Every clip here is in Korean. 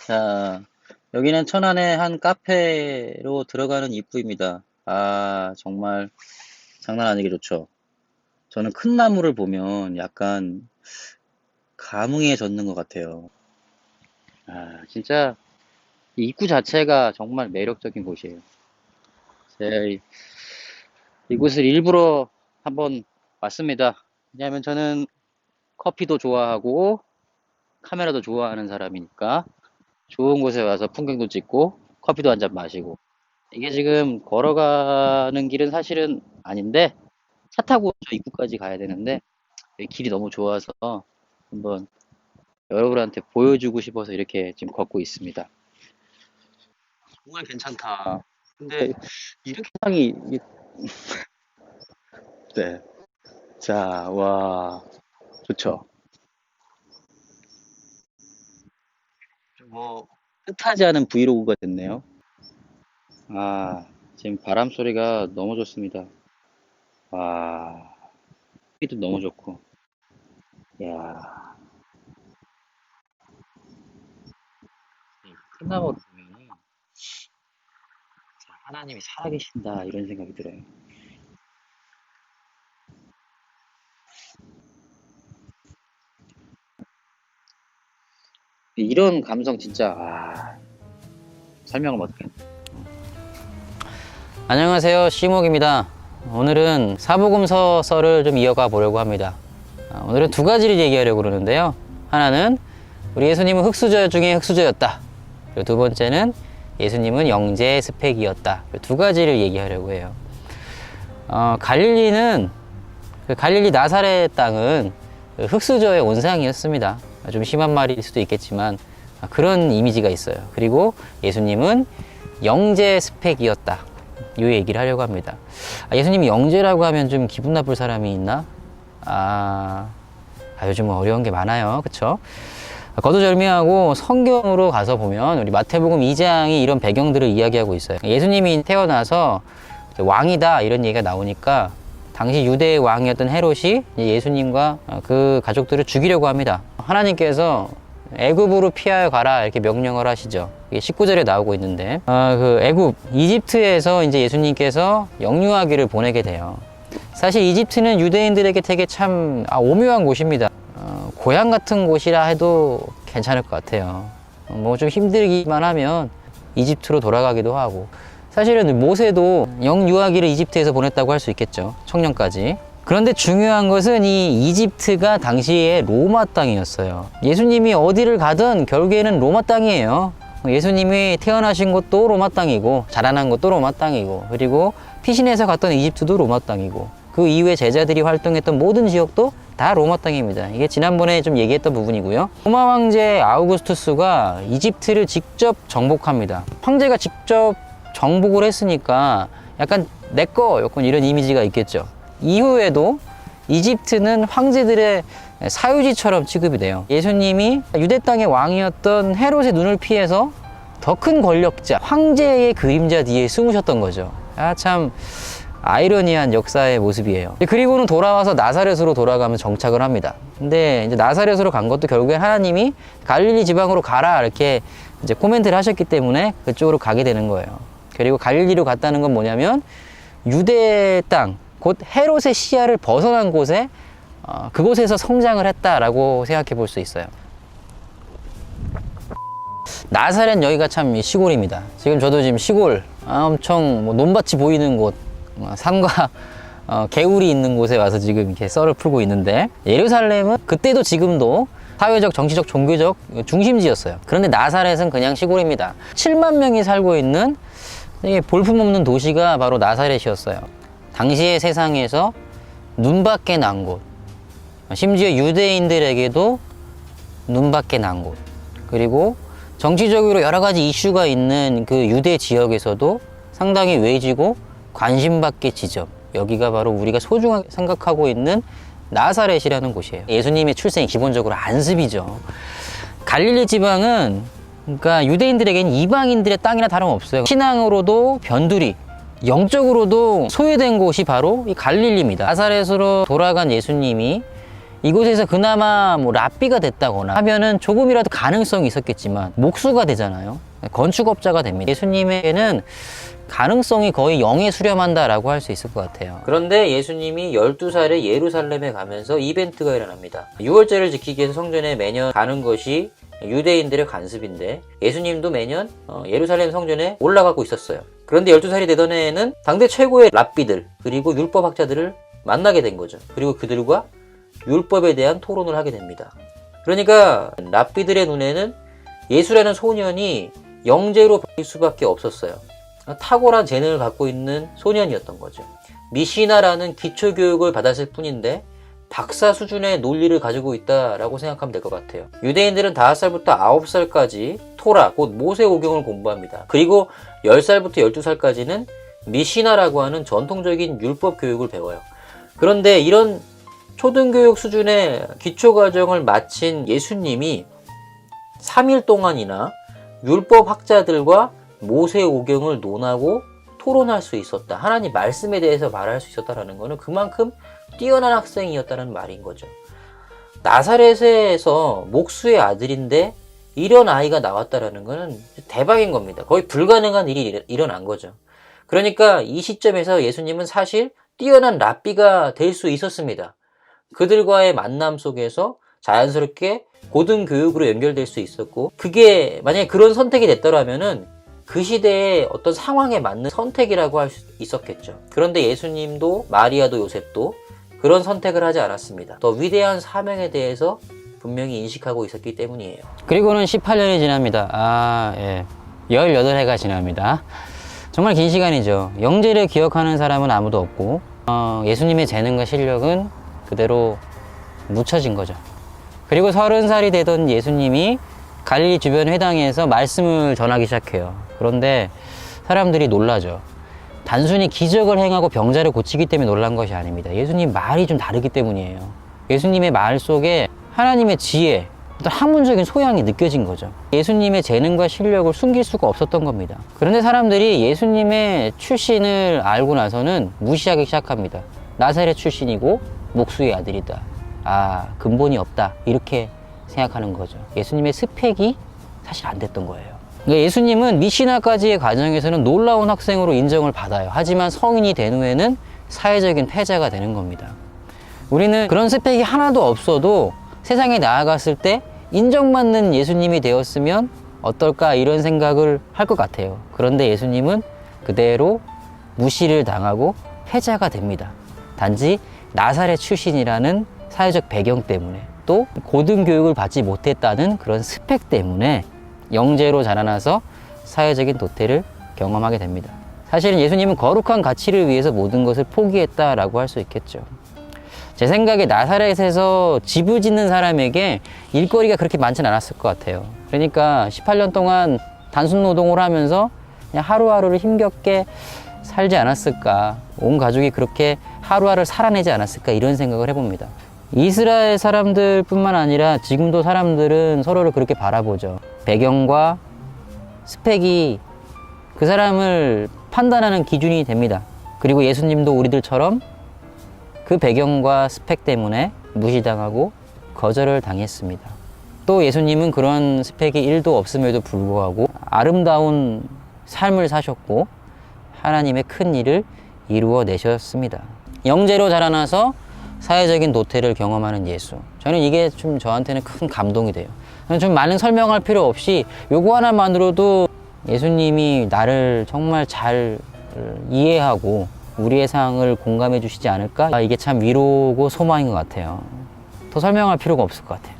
자, 여기는 천안의 한 카페로 들어가는 입구입니다. 아, 정말 장난 아니게 좋죠. 저는 큰 나무를 보면 약간 감흥에 젖는 것 같아요. 아, 진짜 이 입구 자체가 정말 매력적인 곳이에요. 제가 이곳을 일부러 한번 왔습니다. 왜냐하면 저는 커피도 좋아하고 카메라도 좋아하는 사람이니까 좋은 곳에 와서 풍경도 찍고 커피도 한 잔 마시고 이게 지금 걸어가는 길은 사실은 아닌데 차 타고 저 입구까지 가야 되는데 이 길이 너무 좋아서 한번 여러분한테 보여주고 싶어서 이렇게 지금 걷고 있습니다. 정말 괜찮다. 근데 이렇게 향이 네. 자, 와, 좋죠. 뭐 뜻하지 않은 브이로그가 됐네요. 아, 지금 바람 소리가 너무 좋습니다. 와, 피도 너무 좋고. 야, 큰 나무를 보면은 하나님이 살아계신다 이런 생각이 들어요. 이런 감성 진짜 설명을 못해. 안녕하세요, 시목입니다. 오늘은 사복음서 썰을 좀 이어가 보려고 합니다. 오늘은 두 가지를 얘기하려고 그러는데요. 하나는 우리 예수님은 흙수저 중에 흙수저였다. 그리고 두 번째는 예수님은 영재 스펙이었다. 두 가지를 얘기하려고 해요. 갈릴리는 갈릴리 나사렛 땅은 흙수저의 온상이었습니다. 좀 심한 말일 수도 있겠지만 그런 이미지가 있어요. 그리고 예수님은 영재 스펙이었다. 이 얘기를 하려고 합니다. 예수님이 영재라고 하면 좀 기분 나쁠 사람이 있나? 요즘 어려운 게 많아요. 그쵸? 거두절미하고 성경으로 가서 보면 우리 마태복음 2장이 이런 배경들을 이야기하고 있어요. 예수님이 태어나서 왕이다 이런 얘기가 나오니까 당시 유대의 왕이었던 헤롯이 예수님과 그 가족들을 죽이려고 합니다. 하나님께서 애굽으로 피하여 가라 이렇게 명령을 하시죠. 이게 19절에 나오고 있는데 그 애굽 이집트에서 이제 예수님께서 영유아기를 보내게 돼요. 사실 이집트는 유대인들에게 되게 참 오묘한 곳입니다. 고향 같은 곳이라 해도 괜찮을 것 같아요. 뭐 좀 힘들기만 하면 이집트로 돌아가기도 하고 사실은 모세도 영유아기를 이집트에서 보냈다고 할 수 있겠죠. 청년까지. 그런데 중요한 것은 이 이집트가 당시에 로마 땅이었어요. 예수님이 어디를 가든 결국에는 로마 땅이에요. 예수님이 태어나신 곳도 로마 땅이고 자라난 곳도 로마 땅이고 그리고 피신해서 갔던 이집트도 로마 땅이고 그 이후에 제자들이 활동했던 모든 지역도 다 로마 땅입니다. 이게 지난번에 좀 얘기했던 부분이고요. 로마 황제 아우구스투스가 이집트를 직접 정복합니다. 황제가 직접 정복을 했으니까 약간 내꺼 약간 이런 이미지가 있겠죠. 이후에도 이집트는 황제들의 사유지처럼 취급이 돼요. 예수님이 유대 땅의 왕이었던 헤롯의 눈을 피해서 더 큰 권력자 황제의 그림자 뒤에 숨으셨던 거죠. 참 아이러니한 역사의 모습이에요. 그리고는 돌아와서 나사렛으로 돌아가면서 정착을 합니다. 근데 이제 나사렛으로 간 것도 결국엔 하나님이 갈릴리 지방으로 가라 이렇게 이제 코멘트를 하셨기 때문에 그쪽으로 가게 되는 거예요. 그리고 갈릴리로 갔다는 건 뭐냐면 유대 땅, 곧 헤롯의 시야를 벗어난 곳에 그곳에서 성장을 했다라고 생각해 볼 수 있어요. 나사렛 여기가 참 시골입니다. 지금 저도 지금 시골 엄청 뭐 논밭이 보이는 곳, 산과 개울이 있는 곳에 와서 지금 이렇게 썰을 풀고 있는데 예루살렘은 그때도 지금도 사회적, 정치적, 종교적 중심지였어요. 그런데 나사렛은 그냥 시골입니다. 7만 명이 살고 있는 볼품없는 도시가 바로 나사렛이었어요. 당시의 세상에서 눈밖에 난 곳, 심지어 유대인들에게도 눈밖에 난 곳, 그리고 정치적으로 여러 가지 이슈가 있는 그 유대 지역에서도 상당히 외지고 관심받게 지점, 여기가 바로 우리가 소중하게 생각하고 있는 나사렛이라는 곳이에요. 예수님의 출생이 기본적으로 안습이죠. 갈릴리 지방은 그러니까 유대인들에게는 이방인들의 땅이나 다름없어요. 신앙으로도 변두리, 영적으로도 소외된 곳이 바로 이 갈릴리입니다. 나사렛으로 돌아간 예수님이 이곳에서 그나마 뭐 랍비가 됐다거나 하면은 조금이라도 가능성이 있었겠지만 목수가 되잖아요. 건축업자가 됩니다. 예수님에게는 가능성이 거의 0에 수렴한다라고 할 수 있을 것 같아요. 그런데 예수님이 12살에 예루살렘에 가면서 이벤트가 일어납니다. 6월절을 지키기 위해서 성전에 매년 가는 것이 유대인들의 관습인데 예수님도 매년 예루살렘 성전에 올라가고 있었어요. 그런데 12살이 되던 해에는 당대 최고의 랍비들 그리고 율법학자들을 만나게 된 거죠. 그리고 그들과 율법에 대한 토론을 하게 됩니다. 그러니까 랍비들의 눈에는 예수라는 소년이 영재로 보일 수밖에 없었어요. 탁월한 재능을 갖고 있는 소년이었던 거죠. 미시나라는 기초교육을 받았을 뿐인데 박사 수준의 논리를 가지고 있다라고 생각하면 될 것 같아요. 유대인들은 5살부터 9살까지 토라, 곧 모세오경을 공부합니다. 그리고 10살부터 12살까지는 미시나라고 하는 전통적인 율법 교육을 배워요. 그런데 이런 초등교육 수준의 기초과정을 마친 예수님이 3일 동안이나 율법학자들과 모세오경을 논하고 토론할 수 있었다. 하나님 말씀에 대해서 말할 수 있었다는 것은 그만큼 뛰어난 학생이었다는 말인 거죠. 나사렛에서 목수의 아들인데 이런 아이가 나왔다는 것은 대박인 겁니다. 거의 불가능한 일이 일어난 거죠. 그러니까 이 시점에서 예수님은 사실 뛰어난 랍비가 될 수 있었습니다. 그들과의 만남 속에서 자연스럽게 고등교육으로 연결될 수 있었고, 그게 만약에 그런 선택이 됐더라면은 그 시대의 어떤 상황에 맞는 선택이라고 할 수 있었겠죠. 그런데 예수님도 마리아도 요셉도 그런 선택을 하지 않았습니다. 더 위대한 사명에 대해서 분명히 인식하고 있었기 때문이에요. 그리고는 18년이 지납니다. 18해가 지납니다. 정말 긴 시간이죠. 영재를 기억하는 사람은 아무도 없고 예수님의 재능과 실력은 그대로 묻혀진 거죠. 그리고 30살이 되던 예수님이 갈릴리 주변 회당에서 말씀을 전하기 시작해요. 그런데 사람들이 놀라죠. 단순히 기적을 행하고 병자를 고치기 때문에 놀란 것이 아닙니다. 예수님 말이 좀 다르기 때문이에요. 예수님의 말 속에 하나님의 지혜, 어떤 학문적인 소양이 느껴진 거죠. 예수님의 재능과 실력을 숨길 수가 없었던 겁니다. 그런데 사람들이 예수님의 출신을 알고 나서는 무시하기 시작합니다. 나사렛 출신이고 목수의 아들이다. 근본이 없다. 이렇게 생각하는 거죠. 예수님의 스펙이 사실 안 됐던 거예요. 그러니까 예수님은 미시나까지의 과정에서는 놀라운 학생으로 인정을 받아요. 하지만 성인이 된 후에는 사회적인 패자가 되는 겁니다. 우리는 그런 스펙이 하나도 없어도 세상에 나아갔을 때 인정받는 예수님이 되었으면 어떨까 이런 생각을 할 것 같아요. 그런데 예수님은 그대로 무시를 당하고 패자가 됩니다. 단지 나사렛 출신이라는 사회적 배경 때문에, 또 고등교육을 받지 못했다는 그런 스펙 때문에 영재로 자라나서 사회적인 도태를 경험하게 됩니다. 사실은 예수님은 거룩한 가치를 위해서 모든 것을 포기했다라고 할 수 있겠죠. 제 생각에 나사렛에서 집을 짓는 사람에게 일거리가 그렇게 많지는 않았을 것 같아요. 그러니까 18년 동안 단순 노동을 하면서 그냥 하루하루를 힘겹게 살지 않았을까, 온 가족이 그렇게 하루하루를 살아내지 않았을까, 이런 생각을 해봅니다. 이스라엘 사람들 뿐만 아니라 지금도 사람들은 서로를 그렇게 바라보죠. 배경과 스펙이 그 사람을 판단하는 기준이 됩니다. 그리고 예수님도 우리들처럼 그 배경과 스펙 때문에 무시당하고 거절을 당했습니다. 또 예수님은 그런 스펙이 1도 없음에도 불구하고 아름다운 삶을 사셨고 하나님의 큰 일을 이루어내셨습니다. 영재로 자라나서 사회적인 도태를 경험하는 예수. 저는 이게 좀 저한테는 큰 감동이 돼요. 좀 많은 설명할 필요 없이 요거 하나만으로도 예수님이 나를 정말 잘 이해하고 우리의 상황을 공감해 주시지 않을까? 이게 참 위로고 소망인 것 같아요. 더 설명할 필요가 없을 것 같아요.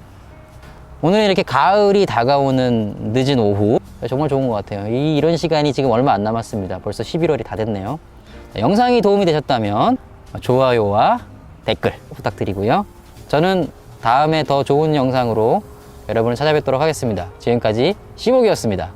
오늘 이렇게 가을이 다가오는 늦은 오후, 정말 좋은 것 같아요. 이런 시간이 지금 얼마 안 남았습니다. 벌써 11월이 다 됐네요. 영상이 도움이 되셨다면 좋아요와 댓글 부탁드리고요. 저는 다음에 더 좋은 영상으로 여러분을 찾아뵙도록 하겠습니다. 지금까지 시복이었습니다.